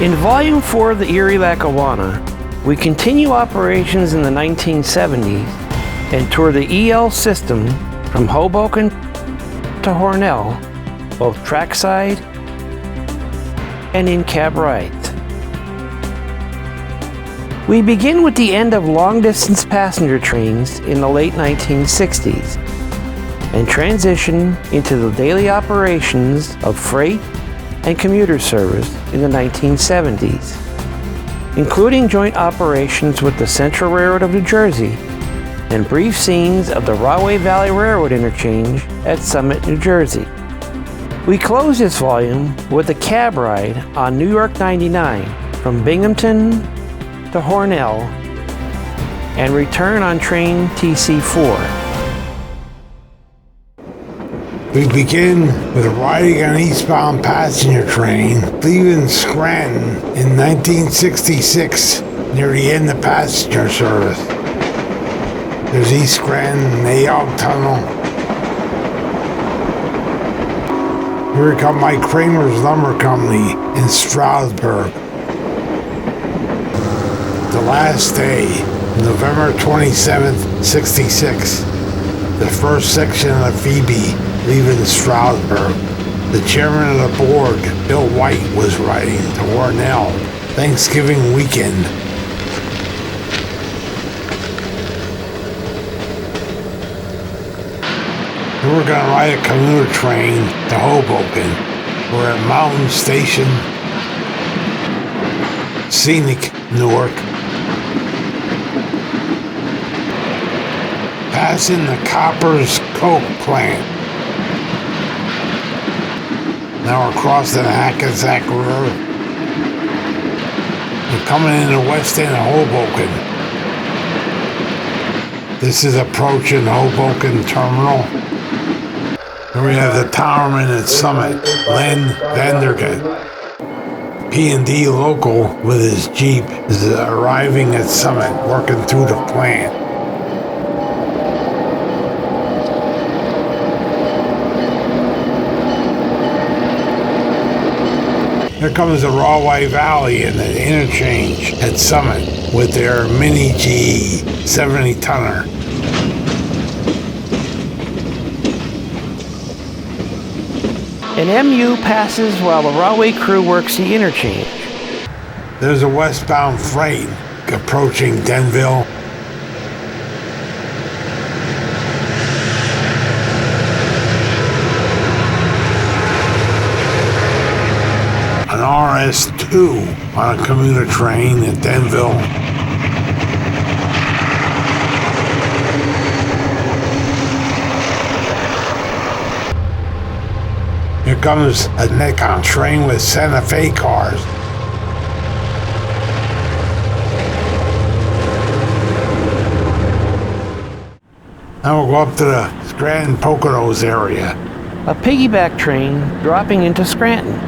In Volume 4 of the Erie Lackawanna, we continue operations in the 1970s and tour the EL system from Hoboken to Hornell, both trackside and in-cab rides. We begin with the end of long-distance passenger trains in the late 1960s and transition into the daily operations of freight and commuter service in the 1970s, including joint operations with the Central Railroad of New Jersey and brief scenes of the Rahway Valley Railroad interchange at Summit, New Jersey. We close this volume with a cab ride on New York 99 from Binghamton to Hornell and return on train TC4. We begin with riding an eastbound passenger train leaving Scranton in 1966 near the end of passenger service. There's East Scranton, Nayog Tunnel. Here we come Mike Kramer's Lumber Company in Stroudsburg. The last day, November 27th, 66. The first section of the Phoebe leaving Stroudsburg. The chairman of the board, Bill White, was riding to Hornell, Thanksgiving weekend. Then we're going to ride a commuter train to Hoboken. We're at Mountain Station, scenic Newark. Passing the Copper's Coke plant. Now we're crossing the Hackensack River. We're coming in the west end of Hoboken. This is approaching Hoboken Terminal. Here we have the towerman at Summit, Len Vandergut. P&D local with his Jeep is arriving at Summit, working through the plant. Here comes the Rahway Valley and the interchange at Summit with their mini GE 70-tonner. An MU passes while the Rahway crew works the interchange. There's a westbound freight approaching Denville. An RS2 on a commuter train at Denville. Here comes a Nikon train with Santa Fe cars. Now we'll go up to the Scranton Poconos area. A piggyback train dropping into Scranton.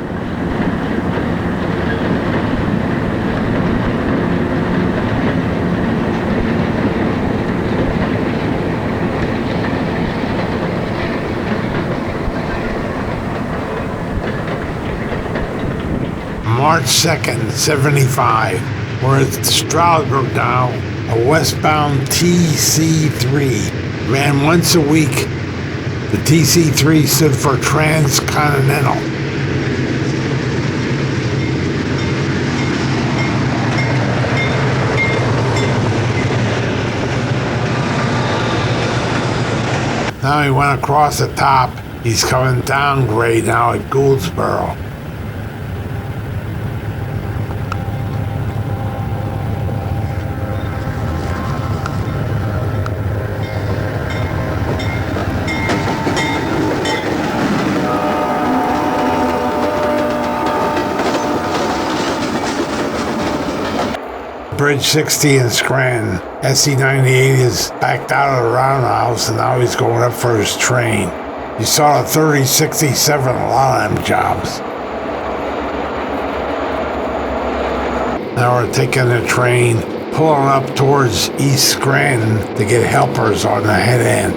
March 2nd, 75. We're at Stroudsburg now. A westbound TC3 ran once a week. The TC3 stood for Transcontinental. Now he went across the top. He's coming down grade now at Gouldsboro. Bridge 60 in Scranton. SC98 is backed out of the roundhouse and now he's going up for his train. You saw a 3067, a lot of them jobs. Now we're taking the train, pulling up towards East Scranton to get helpers on the head end.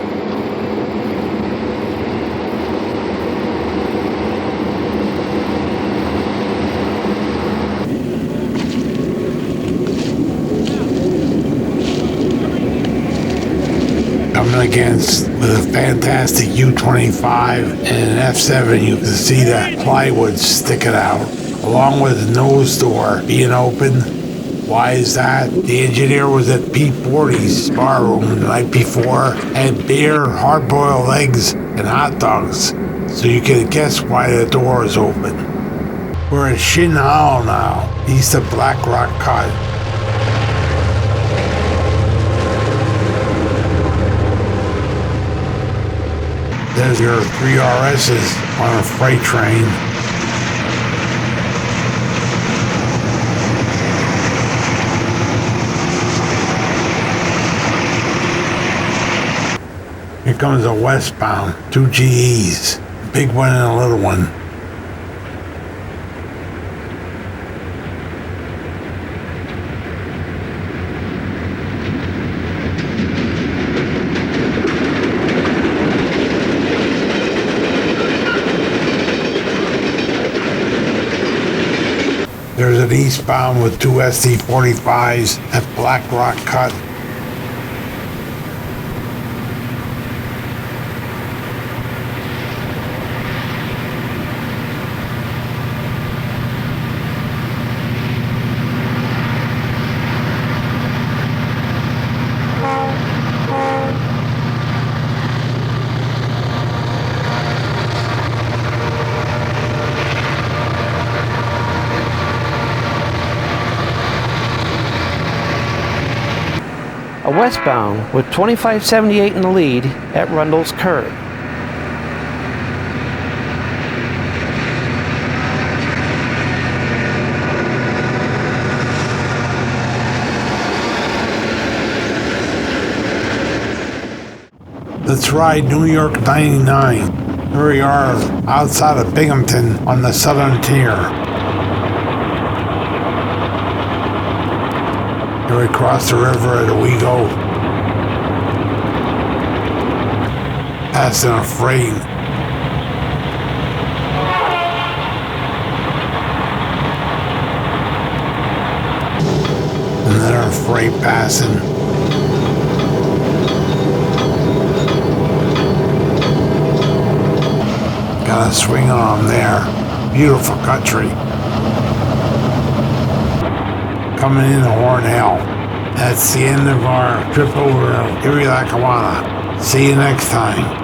against with a fantastic U-25 and an F-7. You can see the plywood sticking out, along with the nose door being open. Why is that? The engineer was at Pete Bordy's bar room the night before, had beer, hard-boiled eggs, and hot dogs. So you can guess why the door is open. We're at Shin Hollow now, east of Black Rock Cut. There's your 3 RSs on a freight train. Here comes a westbound, 2 GEs, a big one and a little one. There's an eastbound with 2 SD45s at Black Rock Cut. A westbound with 2578 in the lead at Rundle's Curve. Let's ride New York 99. Here we are outside of Binghamton on the southern tier. Here we cross the river at Owego. Passing a freight. And then our freight passing. Got a swing on there. Beautiful country. Coming into Hornell. That's the end of our trip over to Erie Lackawanna. See you next time.